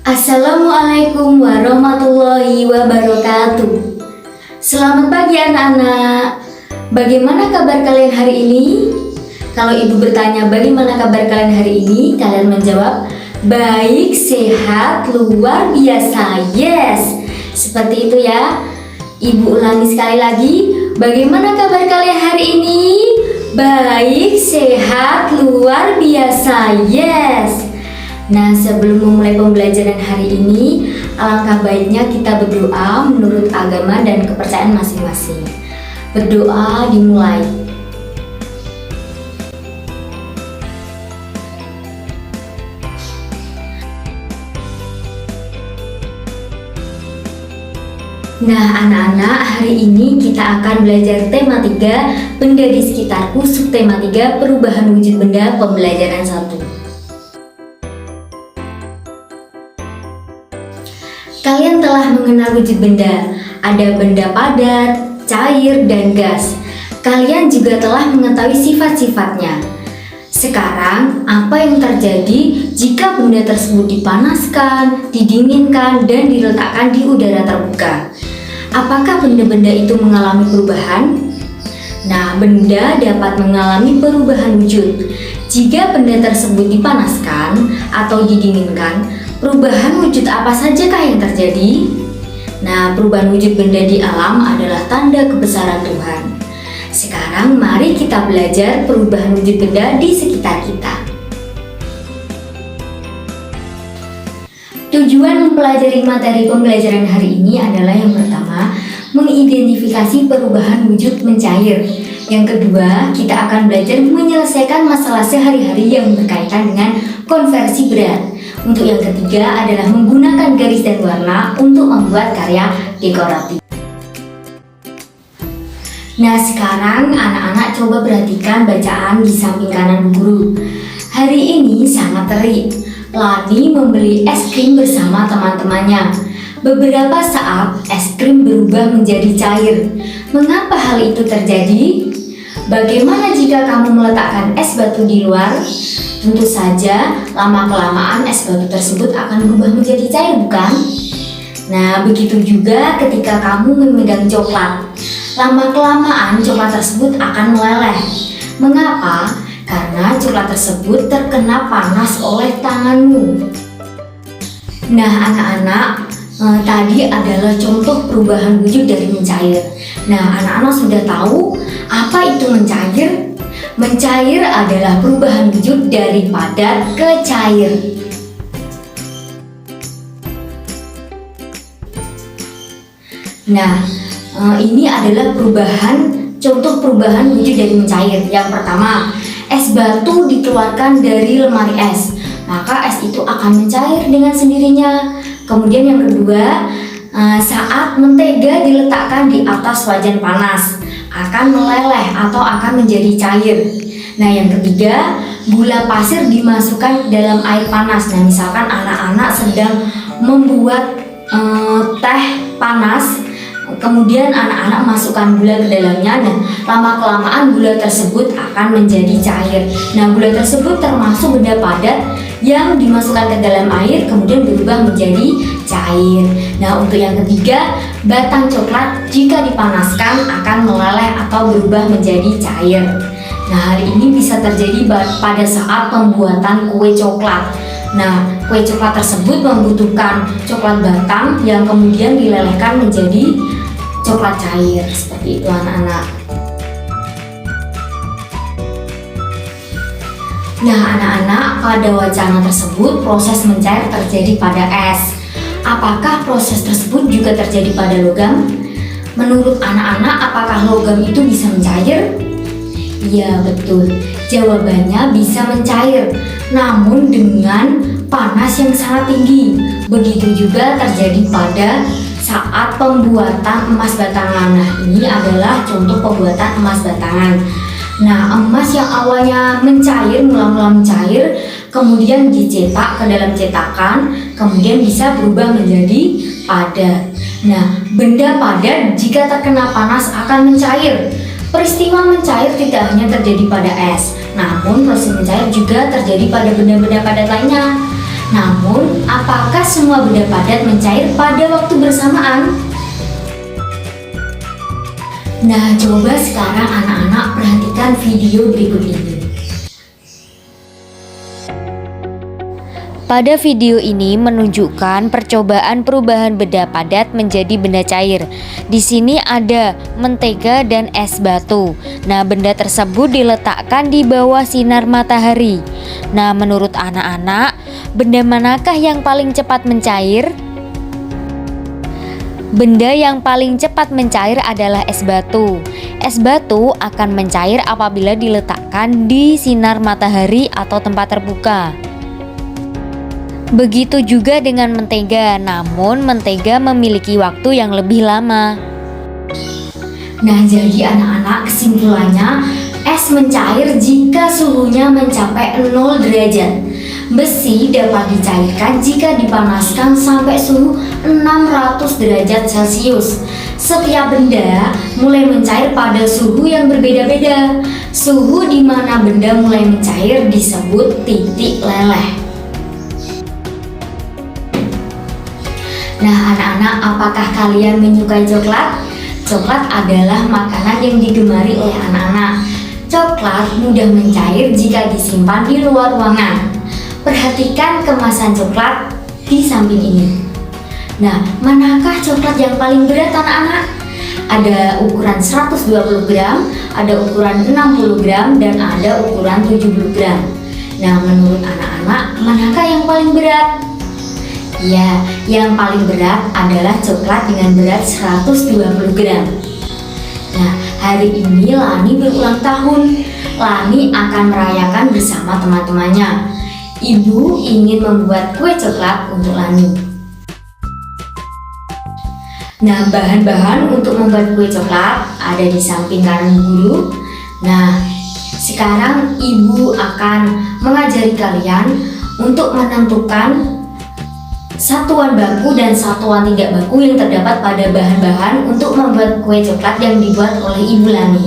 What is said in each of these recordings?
Assalamualaikum warahmatullahi wabarakatuh. Selamat pagi anak-anak. Bagaimana kabar kalian hari ini? Kalau ibu bertanya bagaimana kabar kalian hari ini, kalian menjawab baik, sehat, luar biasa. Yes, seperti itu ya. Ibu ulangi sekali lagi. Bagaimana kabar kalian hari ini? Baik, sehat, luar biasa. Yes. Nah, sebelum memulai pembelajaran hari ini, alangkah baiknya kita berdoa menurut agama dan kepercayaan masing-masing. Berdoa dimulai. Nah, anak-anak, hari ini kita akan belajar tema 3, benda di sekitarku, subtema 3, perubahan wujud benda, pembelajaran 1. Kalian telah mengenal wujud benda, ada benda padat, cair, dan gas. Kalian juga telah mengetahui sifat-sifatnya. Sekarang, apa yang terjadi jika benda tersebut dipanaskan, didinginkan, dan diletakkan di udara terbuka? Apakah benda-benda itu mengalami perubahan? Nah, benda dapat mengalami perubahan wujud. Jika benda tersebut dipanaskan atau didinginkan, perubahan wujud apa sajakah yang terjadi? Nah, perubahan wujud benda di alam adalah tanda kebesaran Tuhan. Sekarang mari kita belajar perubahan wujud benda di sekitar kita. Tujuan mempelajari materi pembelajaran hari ini adalah yang pertama, mengidentifikasi perubahan wujud mencair. Yang kedua, kita akan belajar menyelesaikan masalah sehari-hari yang berkaitan dengan konversi berat. Untuk yang ketiga adalah menggunakan garis dan warna untuk membuat karya dekoratif. Nah, sekarang anak-anak coba perhatikan bacaan di samping kanan guru. Hari ini sangat terik. Lani membeli es krim bersama teman-temannya. Beberapa saat es krim berubah menjadi cair. Mengapa hal itu terjadi? Bagaimana jika kamu meletakkan es batu di luar? Tentu saja, lama-kelamaan es batu tersebut akan berubah menjadi cair, bukan? Nah, begitu juga ketika kamu memegang coklat. Lama-kelamaan coklat tersebut akan meleleh. Mengapa? Karena coklat tersebut terkena panas oleh tanganmu. Nah, anak-anak, tadi adalah contoh perubahan wujud dari mencair. Nah, anak-anak sudah tahu apa itu mencair? Mencair adalah perubahan wujud dari padat ke cair. Nah, ini adalah contoh perubahan wujud dari mencair. Yang pertama, es batu dikeluarkan dari lemari es, maka es itu akan mencair dengan sendirinya. Kemudian yang kedua, saat mentega diletakkan di atas wajan panas, akan meleleh atau akan menjadi cair. Nah, yang ketiga, gula pasir dimasukkan ke dalam air panas. Nah, misalkan anak-anak sedang membuat teh panas, kemudian anak-anak masukkan gula ke dalamnya. Nah, lama-kelamaan gula tersebut akan menjadi cair. Nah, gula tersebut termasuk benda padat yang dimasukkan ke dalam air kemudian berubah menjadi cair. Nah, untuk yang ketiga, batang coklat jika dipanaskan akan meleleh atau berubah menjadi cair. Nah, hal ini bisa terjadi pada saat pembuatan kue coklat. Nah, kue coklat tersebut membutuhkan coklat batang yang kemudian dilelehkan menjadi coklat cair. Seperti itu, anak-anak. Nah, anak-anak, pada wacana tersebut proses mencair terjadi pada es. Apakah proses tersebut juga terjadi pada logam? Menurut anak-anak, apakah logam itu bisa mencair? Ya, betul. Jawabannya bisa mencair, namun dengan panas yang sangat tinggi. Begitu juga terjadi pada saat pembuatan emas batangan. Nah, ini adalah contoh pembuatan emas batangan. Nah, emas yang awalnya mencair, mula-mula mencair, kemudian dicetak ke dalam cetakan, kemudian bisa berubah menjadi padat. Nah, benda padat jika terkena panas akan mencair. Peristiwa mencair tidak hanya terjadi pada es, namun proses mencair juga terjadi pada benda-benda padat lainnya. Namun, apakah semua benda padat mencair pada waktu bersamaan? Nah, coba sekarang anak-anak perhatikan video berikut ini. Pada video ini menunjukkan percobaan perubahan benda padat menjadi benda cair. Di sini ada mentega dan es batu. Nah, benda tersebut diletakkan di bawah sinar matahari. Nah, menurut anak-anak, benda manakah yang paling cepat mencair? Benda yang paling cepat mencair adalah es batu. Es batu akan mencair apabila diletakkan di sinar matahari atau tempat terbuka. Begitu juga dengan mentega, namun mentega memiliki waktu yang lebih lama. Nah, jadi anak-anak, kesimpulannya, es mencair jika suhunya mencapai 0 derajat. Besi dapat dicairkan jika dipanaskan sampai suhu 600 derajat Celcius. Setiap benda mulai mencair pada suhu yang berbeda-beda. Suhu di mana benda mulai mencair disebut titik leleh. Nah, anak-anak, apakah kalian menyukai coklat? Coklat adalah makanan yang digemari oleh anak-anak. Coklat mudah mencair jika disimpan di luar ruangan. Perhatikan kemasan coklat di samping ini. Nah, manakah coklat yang paling berat anak-anak? Ada ukuran 120 gram, ada ukuran 60 gram, dan ada ukuran 70 gram. Nah, menurut anak-anak, manakah yang paling berat? Ya, yang paling berat adalah coklat dengan berat 120 gram. Nah, hari ini Lani berulang tahun. Lani akan merayakan bersama teman-temannya. Ibu ingin membuat kue coklat untuk Lani. Nah, bahan-bahan untuk membuat kue coklat ada di samping kanan guru. Nah, sekarang ibu akan mengajari kalian untuk menentukan satuan baku dan satuan tidak baku yang terdapat pada bahan-bahan untuk membuat kue coklat yang dibuat oleh Ibu Lani.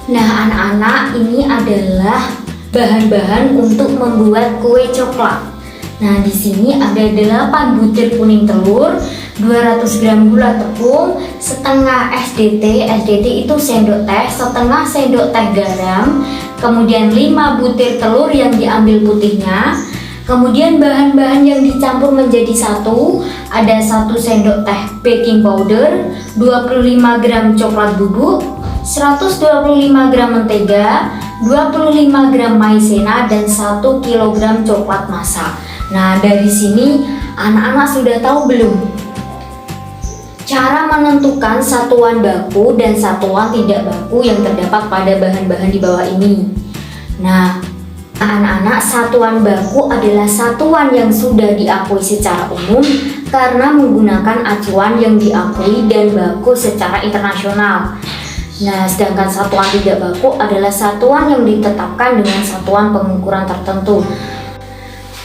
Nah, anak-anak, ini adalah bahan-bahan untuk membuat kue coklat. Nah, di sini ada 8 butir kuning telur, 200 gram gula tepung, setengah SDT. SDT itu sendok teh, setengah sendok teh garam, kemudian 5 butir telur yang diambil putihnya. Kemudian bahan-bahan yang dicampur menjadi satu, ada 1 sendok teh baking powder, 25 gram coklat bubuk, 125 gram mentega, 25 gram maizena, dan 1 kg coklat masak. Nah, dari sini anak-anak sudah tahu belum cara menentukan satuan baku dan satuan tidak baku yang terdapat pada bahan-bahan di bawah ini? Nah, anak-anak, satuan baku adalah satuan yang sudah diakui secara umum karena menggunakan acuan yang diakui dan baku secara internasional. Nah, sedangkan satuan tidak baku adalah satuan yang ditetapkan dengan satuan pengukuran tertentu.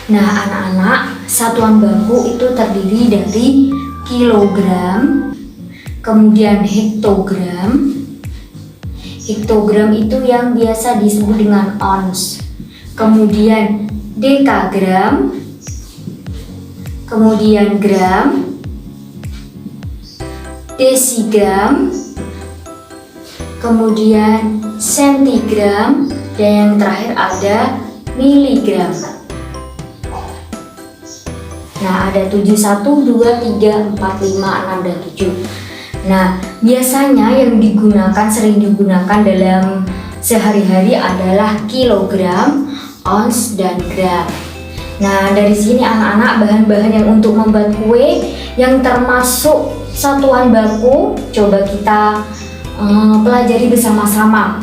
Nah, anak-anak, satuan baku itu terdiri dari kilogram, kemudian hektogram. Hektogram itu yang biasa disebut dengan ons. Kemudian dekagram, kemudian gram, desigram, kemudian sentigram, dan yang terakhir ada miligram. Nah, ada 7, 1, 2, 3, 4, 5, 6, dan 7. Nah, biasanya yang sering digunakan dalam sehari-hari adalah kilogram, ons, dan gram. Nah, dari sini anak-anak, bahan-bahan yang untuk membuat kue yang termasuk satuan baku coba kita pelajari bersama-sama.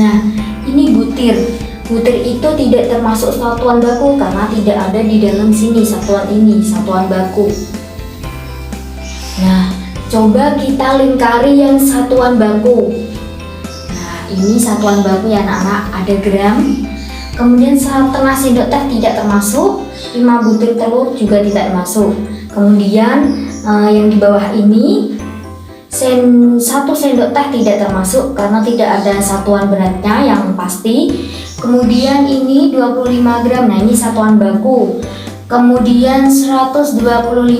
Nah, ini butir. Butir itu tidak termasuk satuan baku karena tidak ada di dalam sini satuan ini, satuan baku. Nah, coba kita lingkari yang satuan baku. Nah, ini satuan baku ya anak-anak, ada gram. Kemudian setengah sendok teh tidak termasuk, 5 butir telur juga tidak termasuk. Kemudian yang di bawah ini 1 sendok teh tidak termasuk karena tidak ada satuan beratnya yang pasti. Kemudian ini 25 gram, nah ini satuan baku. Kemudian 125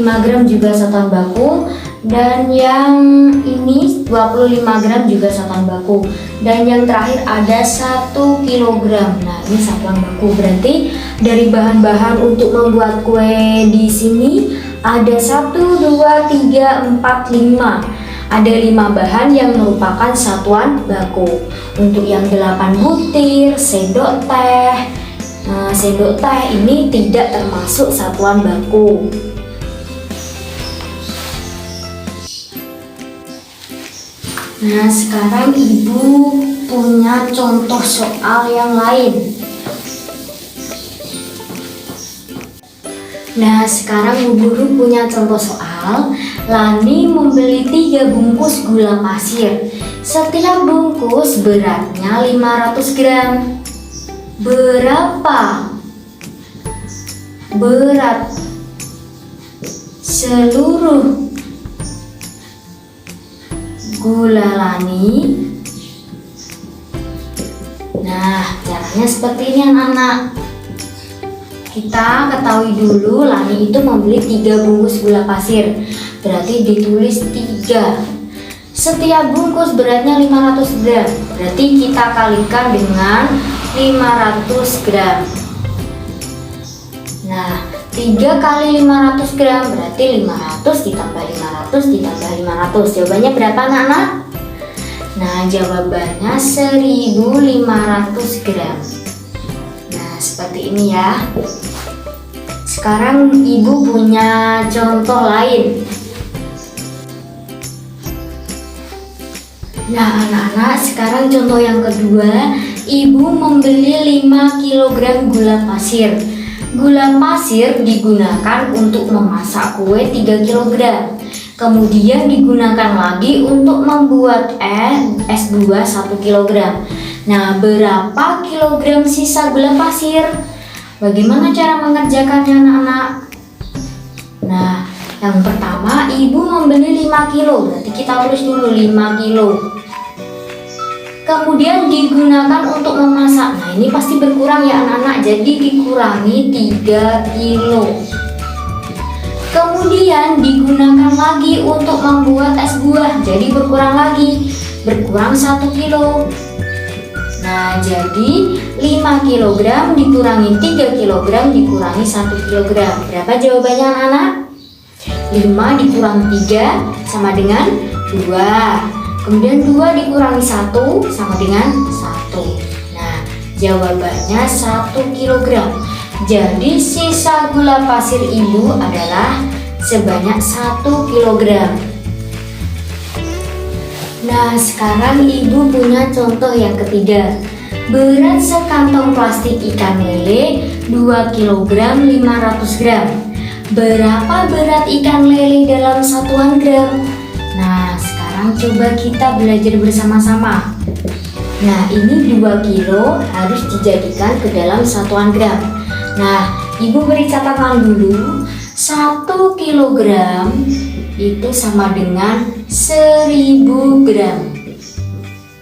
gram juga satuan baku. Dan yang ini 25 gram juga satuan baku. Dan yang terakhir ada 1 kilogram. Nah, ini satuan baku. Berarti dari bahan-bahan untuk membuat kue di sini ada 1, 2, 3, 4, 5. Ada 5 bahan yang merupakan satuan baku. Untuk yang 8 butir, sendok teh. Nah, sendok teh ini tidak termasuk satuan baku. Nah, sekarang Ibu punya contoh soal yang lain. Nah, sekarang Bu Guru punya contoh soal. Lani membeli 3 bungkus gula pasir. Setiap bungkus beratnya 500 gram. Berapa berat seluruh gula Lani? Nah, caranya seperti ini anak-anak. Kita ketahui dulu Lani itu membeli 3 bungkus gula pasir. Berarti ditulis 3. Setiap bungkus beratnya 500 gram. Berarti kita kalikan dengan 500 gram. Nah, 3 kali 500 gram berarti 500 ditambah 500 ditambah 500. Jawabannya berapa anak-anak? Nah, jawabannya 1500 gram. Nah, seperti ini ya. Sekarang Ibu punya contoh lain. Nah, anak-anak, sekarang contoh yang kedua. Ibu membeli 5 kg gula pasir. Gula pasir digunakan untuk memasak kue 3 kg. Kemudian digunakan lagi untuk membuat es buah 1 kg. Nah, berapa kilogram sisa gula pasir? Bagaimana cara mengerjakannya anak-anak? Nah, yang pertama Ibu membeli 5 kilo. Berarti kita tulis dulu 5 kilo. Kemudian digunakan untuk memasak. Nah, ini pasti berkurang ya anak-anak. Jadi dikurangi 3 kilo. Kemudian digunakan lagi untuk membuat es buah. Jadi berkurang lagi. Berkurang 1 kilo. Nah, jadi 5 kg dikurangi 3 kg dikurangi 1 kg. Berapa jawabannya anak-anak? 5 dikurangi 3 sama dengan 2. Kemudian 2 dikurangi 1 sama dengan 1. Nah, jawabannya 1 kg. Jadi sisa gula pasir Ibu adalah sebanyak 1 kg. Nah, sekarang Ibu punya contoh yang ketiga. Berat sekantong plastik ikan lele 2 kg 500 gram. Berapa berat ikan lele dalam satuan gram? Nah, sekarang coba kita belajar bersama-sama. Nah, ini 2 kilo harus dijadikan ke dalam satuan gram. Nah, Ibu beri catatan dulu. 1 kilogram itu sama dengan 1000 gram.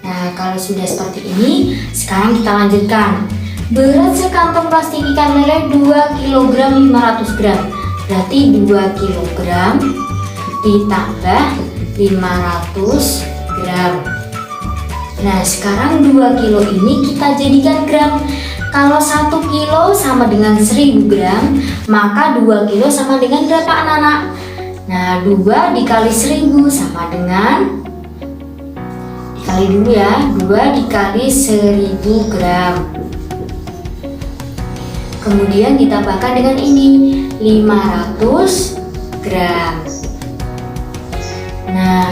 Nah, kalau sudah seperti ini, sekarang kita lanjutkan. Berat sekantong plastik ikan lele 2 kg 500 gram. Berarti 2 kg ditambah 500 gram. Nah, sekarang 2 kilo ini kita jadikan gram. Kalau 1 kilo sama dengan 1000 gram, maka 2 kilo sama dengan berapa anak-anak? Nah, 2 dikali 1000 sama dengan, dikali dulu ya, 2 dikali 1000 gram. Kemudian ditambahkan dengan ini, 500 gram. Nah,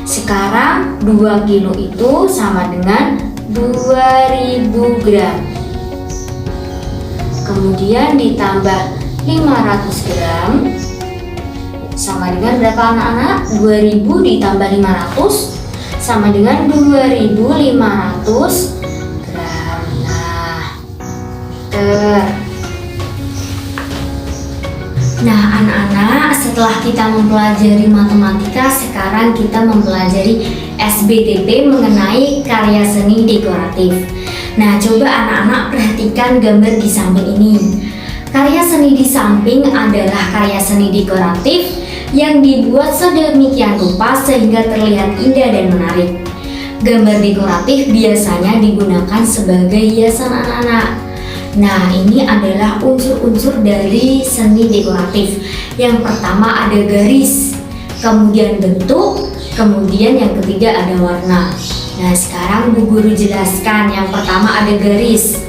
sekarang 2 kilo itu sama dengan 2000 gram. Kemudian ditambah 500 gram sama dengan berapa anak-anak? 2000 ditambah 500 sama dengan 2500 gram. Nah, Nah, anak-anak, setelah kita mempelajari matematika, sekarang kita mempelajari SBTP mengenai karya seni dekoratif. Nah, coba anak-anak perhatikan gambar di samping ini. Karya seni di samping adalah karya seni dekoratif yang dibuat sedemikian rupa sehingga terlihat indah dan menarik. Gambar dekoratif biasanya digunakan sebagai hiasan anak-anak. Nah, ini adalah unsur-unsur dari seni dekoratif. Yang pertama ada garis, kemudian bentuk, kemudian yang ketiga ada warna. Nah, sekarang Bu Guru jelaskan. Yang pertama ada garis.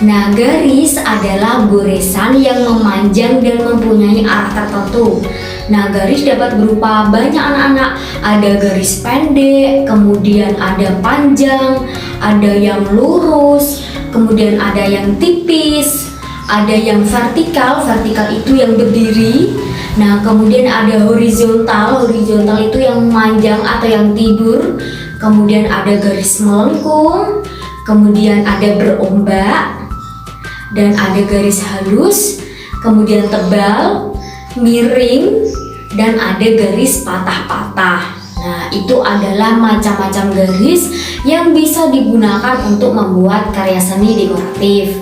Nah, garis adalah goresan yang memanjang dan mempunyai arah tertentu. Nah, garis dapat berupa banyak anak-anak. Ada garis pendek, kemudian ada panjang, ada yang lurus, kemudian ada yang tipis, ada yang vertikal. Vertikal itu yang berdiri. Nah, kemudian ada horizontal. Horizontal itu yang memanjang atau yang tidur. Kemudian ada garis melengkung, kemudian ada berombak, dan ada garis halus, kemudian tebal, miring, dan ada garis patah-patah. Nah, itu adalah macam-macam garis yang bisa digunakan untuk membuat karya seni dekoratif.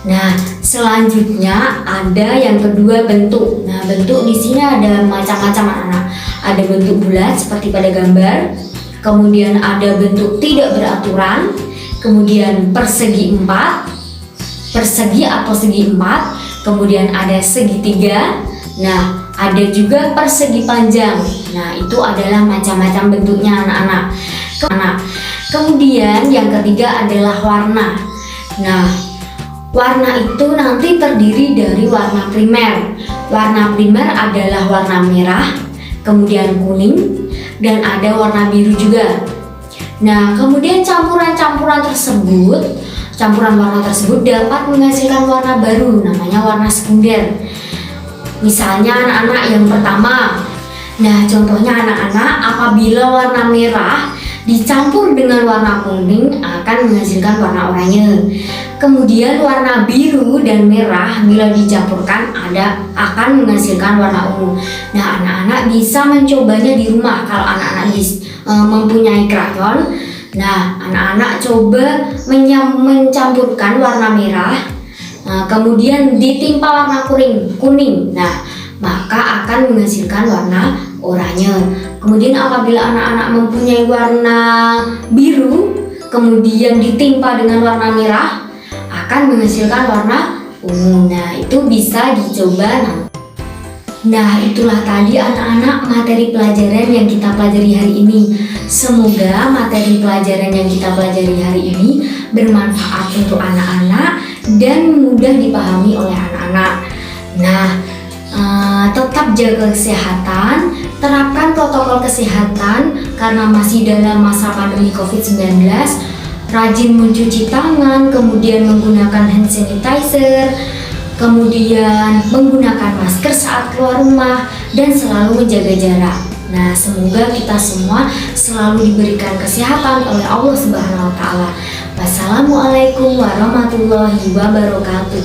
Nah, selanjutnya ada yang kedua, bentuk. Nah, bentuk di sini ada macam-macam anak-anak. Ada bentuk bulat seperti pada gambar, kemudian ada bentuk tidak beraturan, kemudian persegi atau segi empat, kemudian ada segitiga. Nah, ada juga persegi panjang. Nah, itu adalah macam-macam bentuknya anak-anak. Kemudian yang ketiga adalah warna. Nah, warna itu nanti terdiri dari warna primer. Warna primer adalah warna merah, kemudian kuning, dan ada warna biru juga. Nah, kemudian campuran warna tersebut dapat menghasilkan warna baru, namanya warna sekunder. Misalnya anak-anak yang pertama. Nah, contohnya anak-anak, apabila warna merah dicampur dengan warna kuning akan menghasilkan warna oranye. Kemudian warna biru dan merah bila dicampurkan akan menghasilkan warna ungu. Nah, anak-anak bisa mencobanya di rumah. Kalau anak-anak mempunyai krayon, nah, anak-anak coba mencampurkan warna merah, kemudian ditimpa warna kuning. Nah, maka akan menghasilkan warna oranye. Kemudian apabila anak-anak mempunyai warna biru, kemudian ditimpa dengan warna merah, akan menghasilkan warna ungu. Nah, itu bisa dicoba. Nah, itulah tadi anak-anak materi pelajaran yang kita pelajari hari ini. Semoga materi pelajaran yang kita pelajari hari ini bermanfaat untuk anak-anak dan mudah dipahami oleh anak-anak. Nah, tetap jaga kesehatan, terapkan protokol kesehatan karena masih dalam masa pandemi COVID-19. Rajin mencuci tangan, kemudian menggunakan hand sanitizer, kemudian menggunakan masker saat keluar rumah, dan selalu menjaga jarak. Nah, semoga kita semua selalu diberikan kesehatan oleh Allah Subhanahu wa Ta'ala. Wassalamualaikum warahmatullahi wabarakatuh.